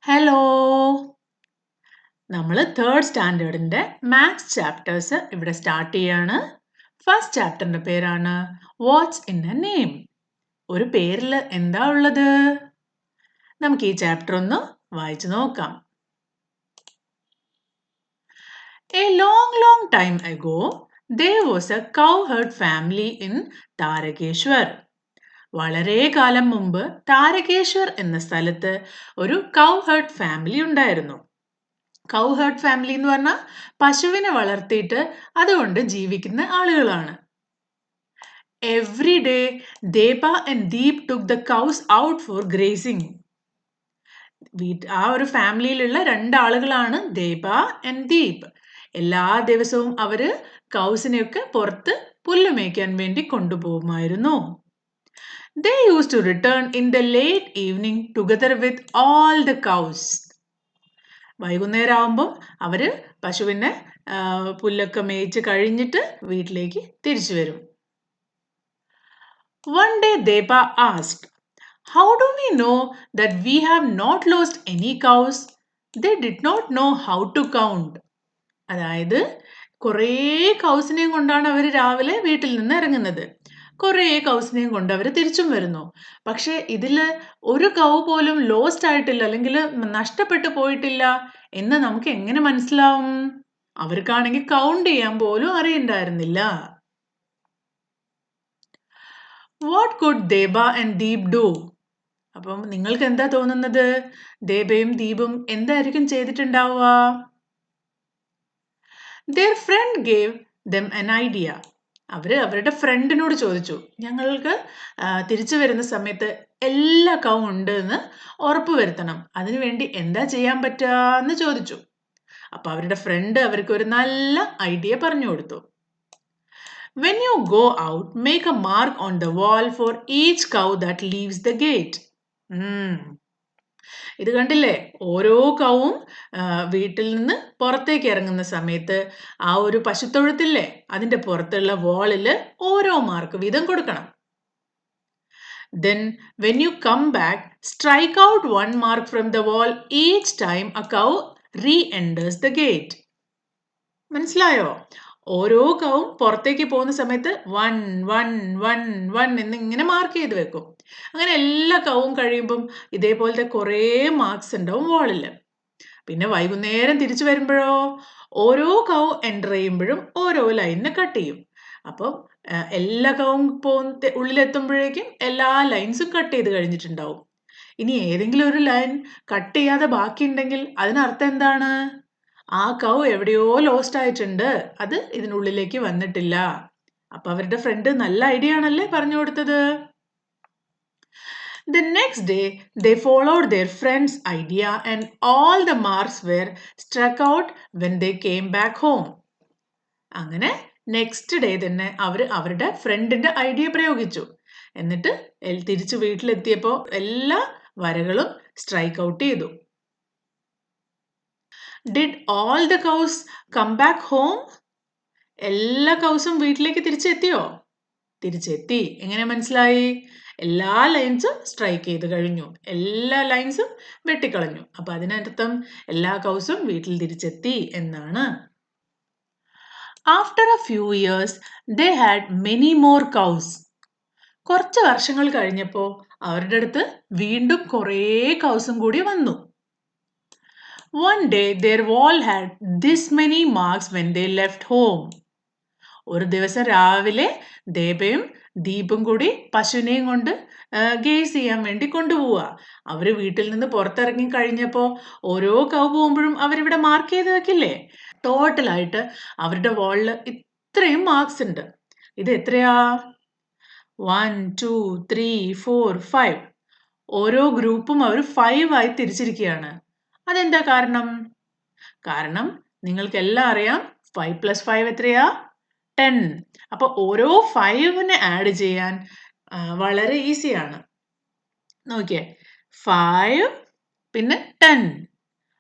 Hello നമ്മൾ third സ്റ്റാൻഡേർഡിൻ്റെ maths chapters ഇവിടെ start ചെയ്യാണ്. ഫസ്റ്റ് ചാപ്റ്ററിൻ്റെ പേരാണ് വാട്ട്സ് ഇൻ എ നെയിം. ഒരു പേരിൽ എന്താ ഉള്ളത്? നമുക്ക് ഈ ചാപ്റ്റർ ഒന്ന് വായിച്ചു നോക്കാം. A long time ago, there was a cowherd family in താരകേശ്വർ. വളരെ കാലം മുമ്പ് താരകേശ്വർ എന്ന സ്ഥലത്ത് ഒരു കൗഹേർഡ് ഫാമിലി ഉണ്ടായിരുന്നു. കൗഹേർഡ് ഫാമിലി എന്ന് പറഞ്ഞാൽ പശുവിനെ വളർത്തിയിട്ട് അതുകൊണ്ട് ജീവിക്കുന്ന ആളുകളാണ്. Every day Deba and Deep took the cows out for grazing. ആ ഒരു ഫാമിലിയിലുള്ള രണ്ടാളുകളാണ് ദേബ ആൻഡ് ദീപ്. എല്ലാ ദിവസവും അവര് കൗസിനെയൊക്കെ പുറത്ത് പുല്ല് മേയ്ക്കാൻ വേണ്ടി കൊണ്ടുപോകുമായിരുന്നു. They used to return in the late evening together with all the cows. വൈകുന്നേരം ആവുമ്പോൾ അവര് പശുവിനെ പുല്ലൊക്കെ മേയിച്ച് കഴിഞ്ഞിട്ട് വീട്ടിലേക്ക് തിരിച്ചു വരും. One day Deba asked, "How do we know that we have not lost any cows?" They did not know how to count. അതായത് കുറേ കൗസിനെയും കൊണ്ടാണ് അവർ രാവിലെ വീട്ടിൽ നിന്ന് ഇറങ്ങുന്നത്. കുറേ കൗസിനെയും കൊണ്ട് അവർ തിരിച്ചും വരുന്നു. പക്ഷെ ഇതിൽ ഒരു കൗ പോലും ലോസ്റ്റ് ആയിട്ടില്ല, അല്ലെങ്കിൽ നഷ്ടപ്പെട്ടു പോയിട്ടില്ല എന്ന് നമുക്ക് എങ്ങനെ മനസ്സിലാവും? അവർക്കാണെങ്കിൽ കൗണ്ട് ചെയ്യാൻ പോലും അറിയണ്ടായിരുന്നില്ല. What could Deba and Deep do? അപ്പം നിങ്ങൾക്ക് എന്താ തോന്നുന്നത്? ദേബയും ദീപും എന്തായിരിക്കും ചെയ്തിട്ടുണ്ടാവുക? Their friend gave them an idea. അവരുടെ ഫ്രണ്ടിനോട് ചോദിച്ചു, ഞങ്ങൾക്ക് തിരിച്ചു വരുന്ന സമയത്ത് എല്ലാ കൗ ഉണ്ട് എന്ന് ഉറപ്പ് വരുത്തണം, അതിനുവേണ്ടി എന്താ ചെയ്യാൻ പറ്റുക ചോദിച്ചു. അപ്പൊ അവരുടെ ഫ്രണ്ട് അവർക്ക് ഒരു നല്ല ഐഡിയ പറഞ്ഞു കൊടുത്തു. When you go out, make a mark on the wall for each cow that leaves the gate. ഇത് കണ്ടില്ലേ, ഓരോ കൗവും വീട്ടിൽ നിന്ന് പുറത്തേക്ക് ഇറങ്ങുന്ന സമയത്ത് ആ ഒരു പശുത്തൊഴുത്തില്ലേ അതിന്റെ പുറത്തുള്ള വാളില് ഓരോ മാർക്ക് വീതം കൊടുക്കണം. Then when you come back, strike out one mark from the wall each time a cow re-enters the gate. മനസ്സിലായോ? ഓരോ കൗവും പുറത്തേക്ക് പോകുന്ന സമയത്ത് 1 1 1 1 എന്നിങ്ങനെ മാർക്ക് ചെയ്ത് വെക്കും. അങ്ങനെ എല്ലാ കൗവും കഴിയുമ്പം ഇതേപോലത്തെ കുറേ മാർക്സ് ഉണ്ടാവും വാളിൽ. പിന്നെ വൈകുന്നേരം തിരിച്ചു വരുമ്പോഴോ ഓരോ കൗ എൻ്റർ ചെയ്യുമ്പോഴും ഓരോ ലൈനിനെ കട്ട് ചെയ്യും. അപ്പം എല്ലാ കൗവും ഉള്ളിലെത്തുമ്പോഴേക്കും എല്ലാ ലൈൻസും കട്ട് ചെയ്ത് കഴിഞ്ഞിട്ടുണ്ടാവും. ഇനി ഏതെങ്കിലും ഒരു ലൈൻ കട്ട് ചെയ്യാതെ ബാക്കിയുണ്ടെങ്കിൽ അതിനർത്ഥം എന്താണ്? ആ കൗ എവിടെയോ ലോസ്റ്റ് ആയിട്ടുണ്ട്, അത് ഇതിനുള്ളിലേക്ക് വന്നിട്ടില്ല. അപ്പൊ അവരുടെ ഫ്രണ്ട് നല്ല ഐഡിയ ആണല്ലേ പറഞ്ഞു കൊടുത്തത്. The next day, they followed their friend's idea and all the marks were struck out when they came back home. അങ്ങനെ നെക്സ്റ്റ് ഡേ തന്നെ അവരുടെ ഫ്രണ്ടിന്റെ ഐഡിയ പ്രയോഗിച്ചു. എന്നിട്ട് തിരിച്ചു വീട്ടിലെത്തിയപ്പോൾ എല്ലാ വരകളും സ്ട്രൈക്ക് ഔട്ട് ചെയ്തു. Did all the cows come back home? എല്ലാ കൗസും വീട്ടിലേക്ക് തിരിച്ചെത്തിയോ? തിരിച്ചെത്തി. എങ്ങനെ മനസ്സിലായി? എല്ലാ ലൈൻസും സ്ട്രൈക്ക് ചെയ്ത് കഴിഞ്ഞു, എല്ലാ ലൈൻസും വെട്ടിക്കളഞ്ഞു. അപ്പൊ അതിനർത്ഥം എല്ലാ കൗസും വീട്ടിൽ തിരിച്ചെത്തി എന്നാണ്. After a few years, they had many more cows. കുറച്ച് വർഷങ്ങൾ കഴിഞ്ഞപ്പോൾ അവരുടെ അടുത്ത് വീണ്ടും കുറേ കൗസും കൂടി വന്നു. One day their wall had this many marks when they left home. ഒരു ദിവസം രാവിലെ ദേബയും ദീപും കൂടി പശുവിനെയും കൊണ്ട് ഗേസ് ചെയ്യാൻ വേണ്ടി കൊണ്ടുപോവുക. അവര് വീട്ടിൽ നിന്ന് പുറത്തിറങ്ങി കഴിഞ്ഞപ്പോൾ ഓരോ കൗ പോകുമ്പോഴും അവരിവിടെ മാർക്ക് ചെയ്ത് വെക്കില്ലേ? ടോട്ടലായിട്ട് അവരുടെ വാളിൽ ഇത്രയും മാർക്സ് ഉണ്ട്. ഇത് എത്രയാ? 1 2 3 4 5. ഓരോ ഗ്രൂപ്പും അവർ 5 ആയി തിരിച്ചിരിക്കുകയാണ്. അതെന്താ കാരണം? കാരണം നിങ്ങൾക്ക് എല്ലാം അറിയാം, 5 + 5 എത്രയാ? 10. അപ്പൊ ഓരോ 5നെ ആഡ് ചെയ്യാൻ വളരെ ഈസിയാണ്. നോക്കിയേ, 5 പിന്നെ 10.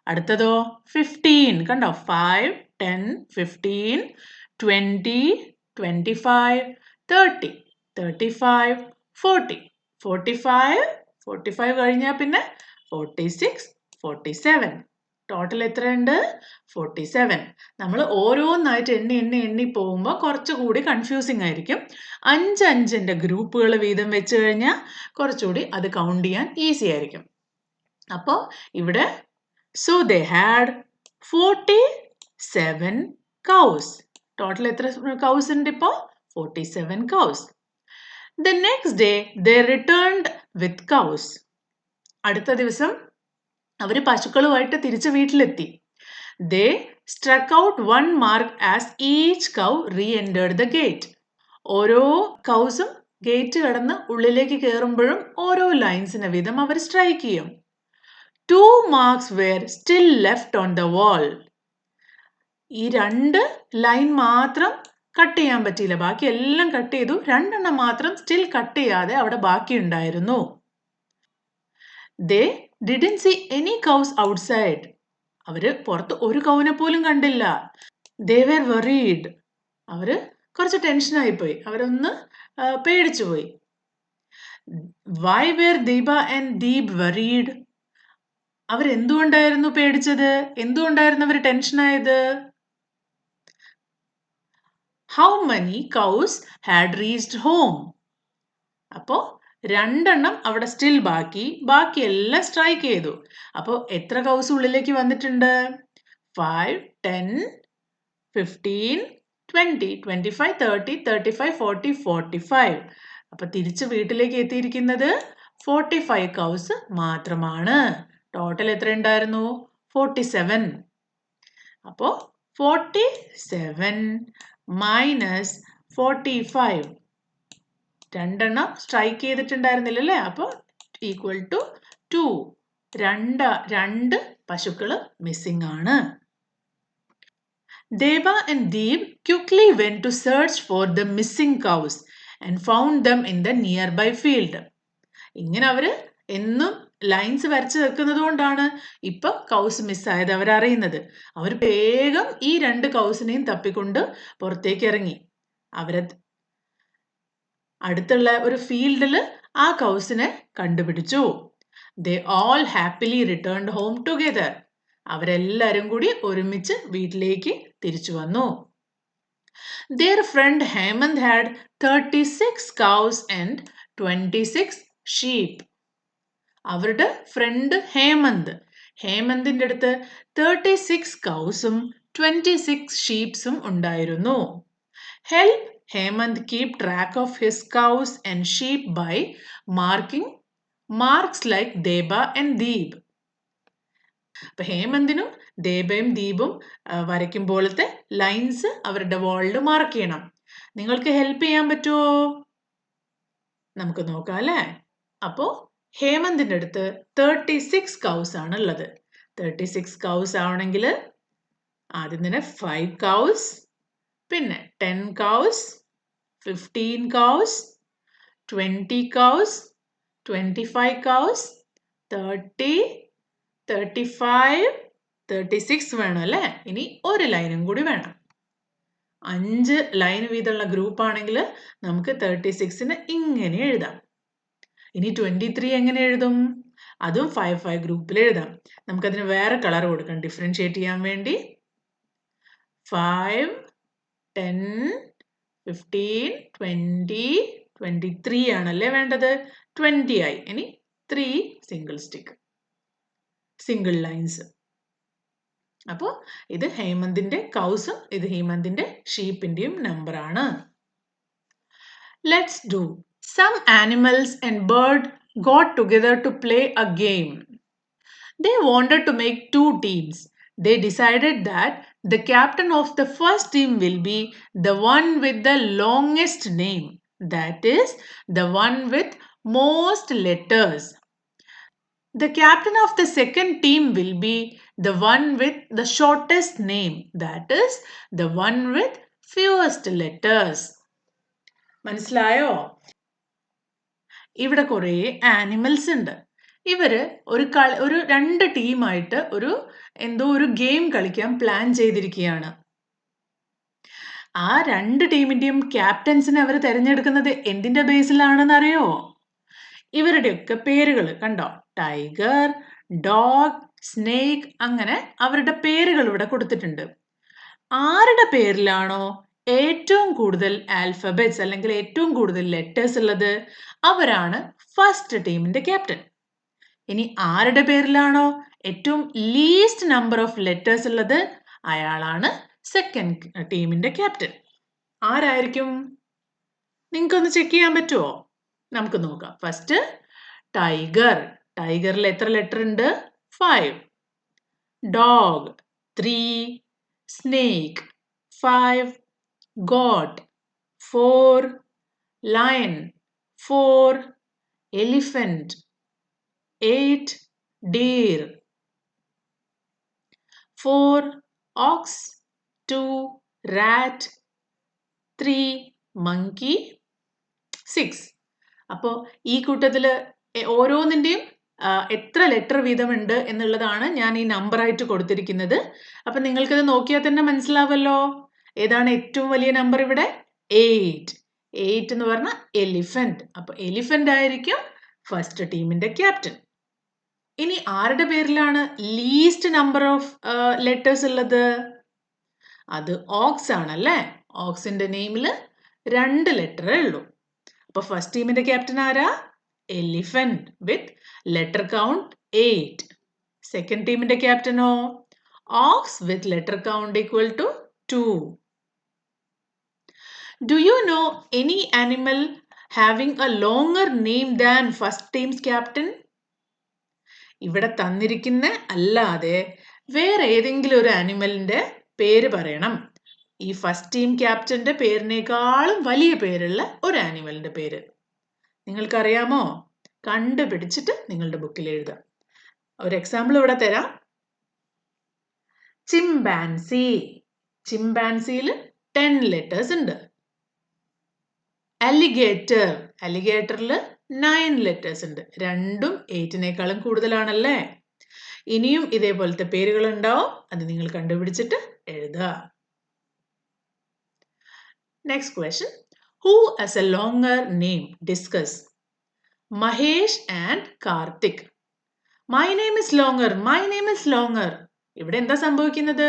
അടുത്തതോ 15. കണ്ടോ? 5 10 15 20 25 30 35 40 45 45 കഴിഞ്ഞാൽ പിന്നെ 46 47. ടോട്ടൽ എത്രയുണ്ട്? 47. നമ്മൾ ഓരോന്നായിട്ട് എണ്ണി പോകുമ്പോൾ കുറച്ചുകൂടി കൺഫ്യൂസിങ് ആയിരിക്കും. 5 ഗ്രൂപ്പുകൾ വീതം വെച്ച് കഴിഞ്ഞാൽ കുറച്ചുകൂടി അത് കൗണ്ട് ചെയ്യാൻ ഈസി ആയിരിക്കും. അപ്പോൾ ഇവിടെ so they had 47 cows. Total എത്ര cows ഉണ്ട് ഇപ്പോൾ? 47 cows. The next day they returned with cows. അടുത്ത ദിവസം അവർ പശുക്കളുമായിട്ട് തിരിച്ച് വീട്ടിലെത്തി. They struck out one mark as each cow re-entered the gate. ഓരോ കൗസും ഗേറ്റ് കടന്ന് ഉള്ളിലേക്ക് കയറുമ്പോഴും ഓരോ ലൈൻസിന് വീതം അവർ സ്ട്രൈക്ക് ചെയ്യും. 2 marks were still left on the wall. ഈ 2 ലൈൻ മാത്രം കട്ട് ചെയ്യാൻ പറ്റിയില്ല. ബാക്കി എല്ലാം കട്ട് ചെയ്തു. 2 മാത്രം സ്റ്റിൽ കട്ട് ചെയ്യാതെ അവിടെ ബാക്കി ഉണ്ടായിരുന്നു. They didn't see any cows outside. അവര് പുറത്ത് ഒരു കൗവിനെ പോലും കണ്ടില്ല. They were worried. അവര് കുറച്ച് ടെൻഷനായി പോയി. അവരൊന്ന് പേടിച്ചു പോയി. Why were Deba and Deep worried? അവരെന്തുകൊണ്ടായിരുന്നു പേടിച്ചത്? എന്തുകൊണ്ടായിരുന്നു our ടെൻഷനായത്? How many cows had reached home? അപ്പോൾ 2 അവിടെ സ്റ്റിൽ ബാക്കിയെല്ലാം സ്ട്രൈക്ക് ചെയ്തു. അപ്പോൾ എത്ര കൗസ് ഉള്ളിലേക്ക് വന്നിട്ടുണ്ട്? 5, 10, 15, 20, 25, 30, 35, 40, 45. അപ്പോൾ തിരിച്ച് വീട്ടിലേക്ക് എത്തിയിരിക്കുന്നത് 45 കൗസ് മാത്രമാണ്. ടോട്ടൽ എത്ര ഉണ്ടായിരുന്നു? 47. അപ്പോൾ 47 മൈനസ് 45. 2 സ്ട്രൈക്ക് ചെയ്തിട്ടുണ്ടായിരുന്നില്ലല്ലേ? അപ്പോൾ ഈക്വൽ ടു 2. 2 പശുക്കള് മിസ്സിംഗ് ആണ്. Deba and Deep quickly went to search for the missing cows and found them in the nearby field. ഇങ്ങനെ അവര് എന്നും ലൈൻസ് വരച്ച് വെക്കുന്നത് കൊണ്ടാണ് ഇപ്പൊ കൗസ് മിസ്സായത് അവരറിയുന്നത്. അവർ വേഗം ഈ 2 കൗസിനെയും തപ്പിക്കൊണ്ട് പുറത്തേക്ക് ഇറങ്ങി. അവരെ അടുത്തുള്ള ഒരു ഫീൽഡിൽ ആ കൗസിനെ കണ്ടുപിടിച്ചു. They all happily returned home together. അവരെല്ലാരും കൂടി ഒരുമിച്ച് വീട്ടിലേക്ക് തിരിച്ചു വന്നു. Their friend Hemant had 36 cows and 26 sheep. അവരുടെ ഫ്രണ്ട് ഹേമന്തിന്റെ അടുത്ത് 36 കൗസും 26 ഷീപ്സും ഉണ്ടായിരുന്നു. Help Hemant keep track of his cows and sheep by marking marks like Deba and Deep. അപ്പൊ ഹേമന്തിനും ദേബയും ദീപും വരയ്ക്കുമ്പോഴത്തെ ലൈൻസ് അവരുടെ വാളിൽ മാർക്ക് ചെയ്യണം. നിങ്ങൾക്ക് ഹെൽപ്പ് ചെയ്യാൻ പറ്റുമോ? നമുക്ക് നോക്കാം അല്ലേ? അപ്പോ ഹേമന്തിന്റെ അടുത്ത് 36 കൗസ് ആണ് ഉള്ളത്. 36 കൗസ് ആവണമെങ്കിൽ ആദ്യം തന്നെ 5 കൗസ്, പിന്നെ 10 കൗസ്, 15 കൗസ്, 20 കൗസ്, 25 കൗസ്, 30, 35, 36 വേണം അല്ലേ? ഇനി ഒരു ലൈനും കൂടി വേണം. 5 ലൈൻ വീതമുള്ള ഗ്രൂപ്പ് ആണെങ്കിൽ നമുക്ക് 36ന് ഇങ്ങനെ എഴുതാം. ഇനി 23 എങ്ങനെ എഴുതും? അതും 5 ഗ്രൂപ്പിൽ എഴുതാം. നമുക്കതിന് വേറെ കളർ കൊടുക്കാം ഡിഫറൻഷിയേറ്റ് ചെയ്യാൻ വേണ്ടി. 5, 10, 15, 20, 23 ആണല്ലേ വേണ്ടത്? 20 ആയി. ഇനി 3 സിംഗിൾ ലൈൻസ്. അപ്പോൾ ഇത് ഹേമന്തിന്റെ കൗസും ഇത് ഹേമന്തിന്റെ ഷീപ്പിന്റെയും നമ്പർ ആണ്. Let's do. Some animals and bird got together to play a game. They wanted to make 2 teams. They decided that the captain of the first team will be the one with the longest name. That is, the one with most letters. The captain of the second team will be the one with the shortest name. That is, the one with fewest letters. മനസ്സിലായോ? ഇവിടെ കുറേ animals ഉണ്ട്. ഇവര് ഒരു 2 ടീമായിട്ട് ഒരു game കളിക്കാൻ plan ചെയ്തിരിക്കുകയാണ്. ആ 2 ടീമിന്റെയും ക്യാപ്റ്റൻസിനെ അവർ തിരഞ്ഞെടുക്കുന്നത് എന്തിന്റെ ബേസിലാണെന്ന് അറിയോ? ഇവരുടെയൊക്കെ പേരുകൾ കണ്ടോ? ടൈഗർ, ഡോഗ്, സ്നേക്ക്, അങ്ങനെ അവരുടെ പേരുകൾ ഇവിടെ കൊടുത്തിട്ടുണ്ട്. ആരുടെ പേരിലാണോ ഏറ്റവും കൂടുതൽ ആൽഫബറ്റ്സ് അല്ലെങ്കിൽ ഏറ്റവും കൂടുതൽ ലെറ്റേഴ്സ് ഉള്ളത് അവരാണ് ഫസ്റ്റ് ടീമിന്റെ ക്യാപ്റ്റൻ. ഇനി ആരുടെ പേരിലാണോ ഏറ്റവും ലീസ്റ്റ് നമ്പർ ഓഫ് ലെറ്റേഴ്സ് ഉള്ളത് അയാളാണ് സെക്കൻഡ് ടീമിന്റെ ക്യാപ്റ്റൻ. ആരായിരിക്കും? നിങ്ങൾക്കൊന്ന് ചെക്ക് ചെയ്യാൻ പറ്റുമോ? നമുക്ക് നോക്കാം. First tiger. ടൈഗറിൽ എത്ര ലെറ്റർ ഉണ്ട്? 5. Dog 3. Snake 5. goat 4. lion 4. elephant 8. deer 4. ox 2. rat 3. monkey 6. അപ്പോൾ ഈ കൂട്ടത്തിൽ ഓരോന്നിൻ്റെയും എത്ര ലെറ്റർ വീതമുണ്ട് എന്നുള്ളതാണ് ഞാൻ ഈ നമ്പറായിട്ട് കൊടുത്തിരിക്കുന്നത്. അപ്പം നിങ്ങൾക്കത് നോക്കിയാൽ തന്നെ മനസ്സിലാവല്ലോ ഏതാണ് ഏറ്റവും വലിയ നമ്പർ ഇവിടെ. 8. 8 എന്ന് പറഞ്ഞാൽ എലിഫന്റ്. അപ്പോൾ എലിഫന്റ് ആയിരിക്കും ഫസ്റ്റ് ടീമിന്റെ ക്യാപ്റ്റൻ. ഇനി ആരുടെ പേരിലാണ് ലീസ്റ്റ് നമ്പർ ഓഫ് ലെറ്റേഴ്സ് ഉള്ളത്? അത് ഓക്സ് ആണല്ലേ. ഓക്സിന്റെ നെയിമിൽ 2 ലെറ്ററേ ഉള്ളൂ. അപ്പൊ ഫസ്റ്റ് ടീമിന്റെ ക്യാപ്റ്റൻ ആരാ? Elephant with letter count 8. Second ടീമിന്റെ ക്യാപ്റ്റനോ? Ox with letter count equal to 2. Do you know any animal having a longer name than first team's captain? ഇവിടെ തന്നിരിക്കുന്ന അല്ലാതെ വേറെ ഏതെങ്കിലും ഒരു ആനിമലിന്റെ പേര് പറയണം. ഈ ഫസ്റ്റ് ടീം ക്യാപ്റ്റന്റെ പേരിനേക്കാളും വലിയ പേരുള്ള ഒരു ആനിമലിന്റെ പേര് നിങ്ങൾക്കറിയാമോ? കണ്ടുപിടിച്ചിട്ട് നിങ്ങളുടെ ബുക്കിൽ എഴുതാം. ഒരു എക്സാമ്പിൾ ഇവിടെ തരാം. ചിമ്പാൻസി. ചിമ്പാൻസിയിൽ 10 ലെറ്റേഴ്സ് ഉണ്ട്. അലിഗേറ്റർ. അലിഗേറ്ററിൽ 9 ലെറ്റേഴ്സ് ഉണ്ട്. രണ്ടും 8നേക്കാളും കൂടുതലാണല്ലേ. ഇനിയും ഇതേപോലത്തെ പേരുകൾ ഉണ്ടാവും. അത് നിങ്ങൾ കണ്ടുപിടിച്ചിട്ട് എഴുതുക. Next question. Who has a longer name? Discuss. Mahesh and Karthik. My name is longer. My name is longer. ഇവിടെ എന്താ സംഭവിക്കുന്നത്?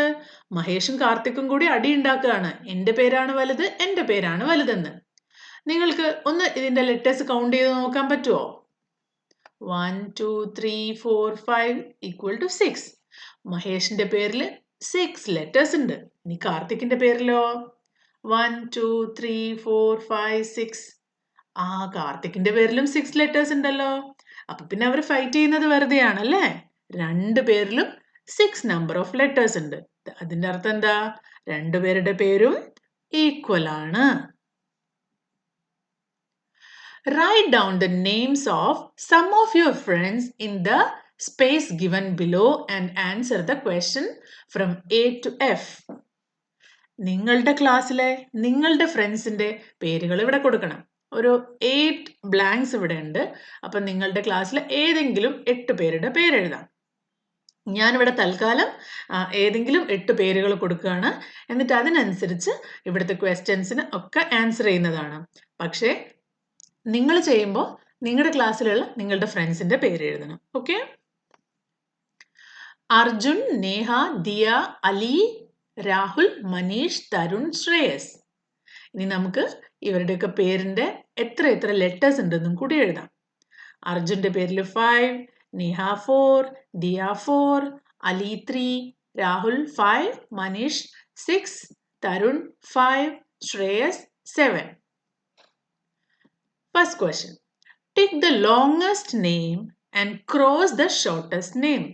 മഹേഷും കാർത്തിക്കും കൂടി അടി ഉണ്ടാക്കുകയാണ്. എൻ്റെ പേരാണ് വലുത്, എൻ്റെ പേരാണ് വലുതെന്ന്. നിങ്ങൾക്ക് ഒന്ന് ഇതിന്റെ ലെറ്റേഴ്സ് കൗണ്ട് ചെയ്ത് നോക്കാൻ പറ്റുമോ? 1 2 3 4 5 ഈക്വൽ ടു 6. മഹേഷിന്റെ പേരിൽ 6 ലെറ്റേഴ്സ് ഉണ്ട്. ഇനി കാർത്തിക്കിന്റെ പേരിലോ 1 2 3 4 5 6. ആ കാർത്തിക്കിന്റെ പേരിലും 6 ലെറ്റേഴ്സ് ഉണ്ടല്ലോ. അപ്പൊ പിന്നെ അവർ ഫൈറ്റ് ചെയ്യുന്നത് വെറുതെയാണല്ലേ. 2 പേരിലും 6 നമ്പർ ഓഫ് ലെറ്റേഴ്സ് ഉണ്ട്. അതിന്റെ അർത്ഥം എന്താ? 2 പേരുടെ പേരും ഈക്വൽ ആണ്. Write down the names of some of your friends in the space given below and answer the question from A to F. നിങ്ങളുടെ ക്ലാസ്സിലെ നിങ്ങളുടെ ഫ്രണ്ട്സിന്റെ പേരുകൾ ഇവിടെ കൊടുക്കണം. ഒരു 8 ബ്ലാങ്ക്സ് ഇവിടെ ഉണ്ട്. അപ്പം നിങ്ങളുടെ ക്ലാസ്സിലെ ഏതെങ്കിലും 8 പേരുടെ പേരെഴുതാം. ഞാനിവിടെ തൽക്കാലം ഏതെങ്കിലും 8 പേരുകൾ കൊടുക്കുകയാണ്. എന്നിട്ട് അതിനനുസരിച്ച് ഇവിടുത്തെ ക്വസ്റ്റ്യൻസിന് ഒക്കെ ആൻസർ ചെയ്യുന്നതാണ്. പക്ഷേ നിങ്ങൾ ചെയ്യുമ്പോൾ നിങ്ങളുടെ ക്ലാസ്സിലുള്ള നിങ്ങളുടെ ഫ്രണ്ട്സിന്റെ പേര് എഴുതണം. ഓക്കെ? അർജുൻ, നേഹ, ദിയ, അലി, രാഹുൽ, മനീഷ്, തരുൺ, ശ്രേയസ്. ഇനി നമുക്ക് ഇവരുടെയൊക്കെ പേരിന്റെ എത്ര ലെറ്റേഴ്സ് ഉണ്ടെന്നും കൂടി എഴുതാം. അർജുന്റെ പേരിൽ 5, Neha 4, Diya 4, Ali 3, Rahul 5, Manish 6, Tarun 5, Shreyas 7. First question. Tick the longest name and cross the shortest name.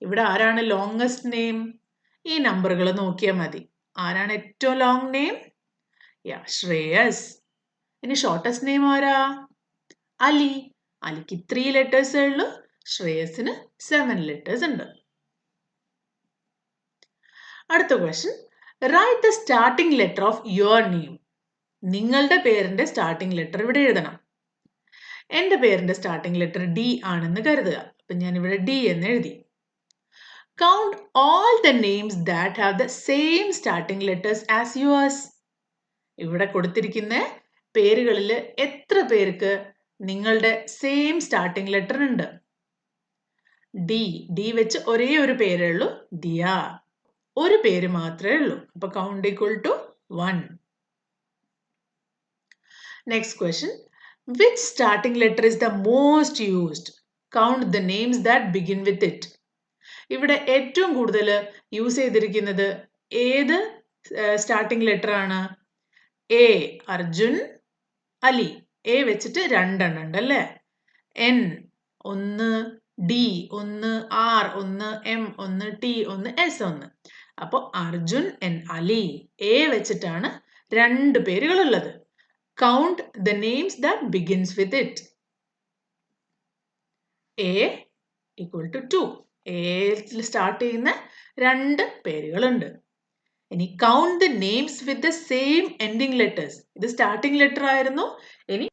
ഇവിടെ ആരാണ് ലോങ്സ്റ്റ് നെയിം? ഈ നമ്പറുകൾ നോക്കിയാൽ മതി. ആരാണ് ഏറ്റവും ലോങ് നെയിം? ശ്രേയസ്. ഇനി ഷോർട്ടസ്റ്റ് നെയിം ആരാ? അലി. അലിക്ക് 3 ലെറ്റേഴ്സേ ഉള്ളൂ. ശ്രേയസിന് 7 ലെറ്റേഴ്സ് ഉണ്ട്. അടുത്ത question. Write the starting letter of your name. നിങ്ങളുടെ പേരിന്റെ സ്റ്റാർട്ടിംഗ് ലെറ്റർ ഇവിടെ എഴുതണം. എൻ്റെ പേരിന്റെ സ്റ്റാർട്ടിംഗ് ലെറ്റർ ഡി ആണെന്ന് കരുതുക. അപ്പൊ ഞാൻ ഇവിടെ ഡി എന്ന് എഴുതി. Count all the names that have the same starting letters as yours. ഇവിടെ കൊടുത്തിരിക്കുന്ന പേരുകളിൽ എത്ര പേർക്ക് നിങ്ങളുടെ സെയിം സ്റ്റാർട്ടിംഗ് ലെറ്റർ ഉണ്ട്? ഡി. ഡി വെച്ച് ഒരേ ഒരു പേരേ ഉള്ളൂ, ദിയ. ഒരു പേര് മാത്രമേ ഉള്ളൂ. അപ്പൊ count equal to 1. Next question. Which starting letter is the most used? Count the names that begin with it. ഇവിടെ ഏറ്റവും കൂടുതൽ യൂസ് ചെയ്തിരിക്കുന്നത് ഏത് സ്റ്റാർട്ടിംഗ് ലെറ്റർ ആണ്? എ അർജുൻ, അലി. എ വെച്ചിട്ട് 2 എണ്ണം ഉണ്ട് അല്ലേ? N 1, D 1, R 1, M 1, T 1, S 1. അപ്പോൾ അർജുൻ എൻ അലി എ വെച്ചിട്ടാണ് 2 പേരുകളുള്ളത്. Count the names that begins with it. A equal to 2. എയിൽ സ്റ്റാർട്ട് ചെയ്യുന്ന 2 പേരുകളുണ്ട്. ഇനി count the names with the same ending letters. ഇത് സ്റ്റാർട്ടിംഗ് ലെറ്റർ ആയിരുന്നു. ഇനി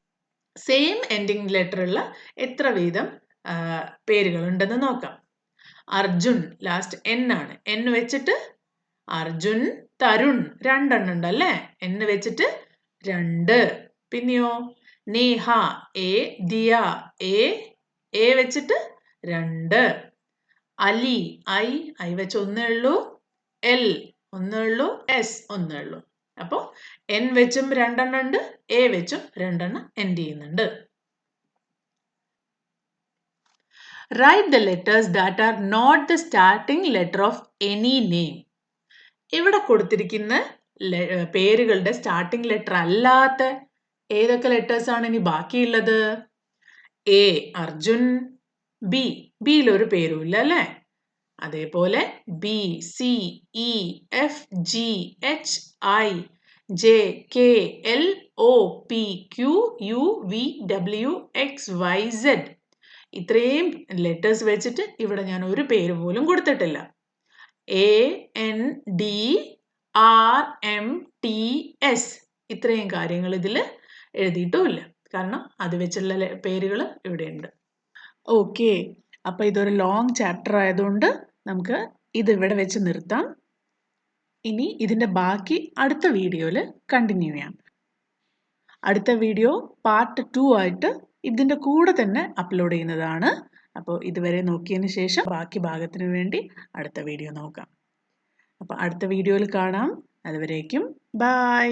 സെയിം എൻഡിങ് ലെറ്റർ ഉള്ള എത്ര വീതം പേരുകളുണ്ടെന്ന് നോക്കാം. അർജുൻ ലാസ്റ്റ് എൻ ആണ്. എൻ വെച്ചിട്ട് അർജുൻ, തരുൺ 2 എണ്ണം ഉണ്ട് അല്ലേ? എൻ വെച്ചിട്ട് 2. പിന്നെയോ നേഹ എ, ദിയ എ വെച്ചിട്ട് 2. അലി ഐ വെച്ച് 1 ഉള്ളൂ, എൽ 1 ഉള്ളൂ, എസ് 1 ഉള്ളൂ. അപ്പോൾ എൻ വെച്ചും 2 എണ്ണം ഉണ്ട്, എ വെച്ചും 2 എണ്ണം എൻഡ് ചെയ്യുന്നുണ്ട്. Write the letters that are not the starting letter of any name. ഇവിടെ കൊടുത്തിരിക്കുന്ന പേരുകളുടെ സ്റ്റാർട്ടിംഗ് ലെറ്റർ അല്ലാത്ത ഏതൊക്കെ ലെറ്റേഴ്സ് ആണ് ഇനി ബാക്കിയുള്ളത്? എ അർജുൻ, ബിയിൽ ഒരു പേരും ഇല്ല അല്ലേ? അതേപോലെ B, C, E, F, G, H, I, J, K, L, O, P, Q, U, V, W, X, Y, Z. ഇത്രയും ലെറ്റേഴ്സ് വെച്ചിട്ട് ഇവിടെ ഞാൻ ഒരു പേര് പോലും കൊടുത്തിട്ടില്ല. A, N, D, R, M, T, S ഇത്രയും കാര്യങ്ങൾ ഇതിൽ എഴുതിയിട്ടുമില്ല. കാരണം അത് വെച്ചുള്ള പേരുകൾ ഇവിടെയുണ്ട്. ഓക്കെ, അപ്പോൾ ഇതൊരു ലോങ് ചാപ്റ്റർ ആയതുകൊണ്ട് നമുക്ക് ഇതിവിടെ വെച്ച് നിർത്താം. ഇനി ഇതിൻ്റെ ബാക്കി അടുത്ത വീഡിയോയിൽ കണ്ടിന്യൂ ചെയ്യാം. അടുത്ത വീഡിയോ പാർട്ട് 2 ആയിട്ട് ഇതിൻ്റെ കൂടെ തന്നെ അപ്ലോഡ് ചെയ്യുന്നതാണ്. അപ്പോൾ ഇതുവരെ നോക്കിയതിന് ശേഷം ബാക്കി ഭാഗത്തിന് വേണ്ടി അടുത്ത വീഡിയോ നോക്കാം. അപ്പോൾ അടുത്ത വീഡിയോയിൽ കാണാം. അതുവരേക്കും ബൈ.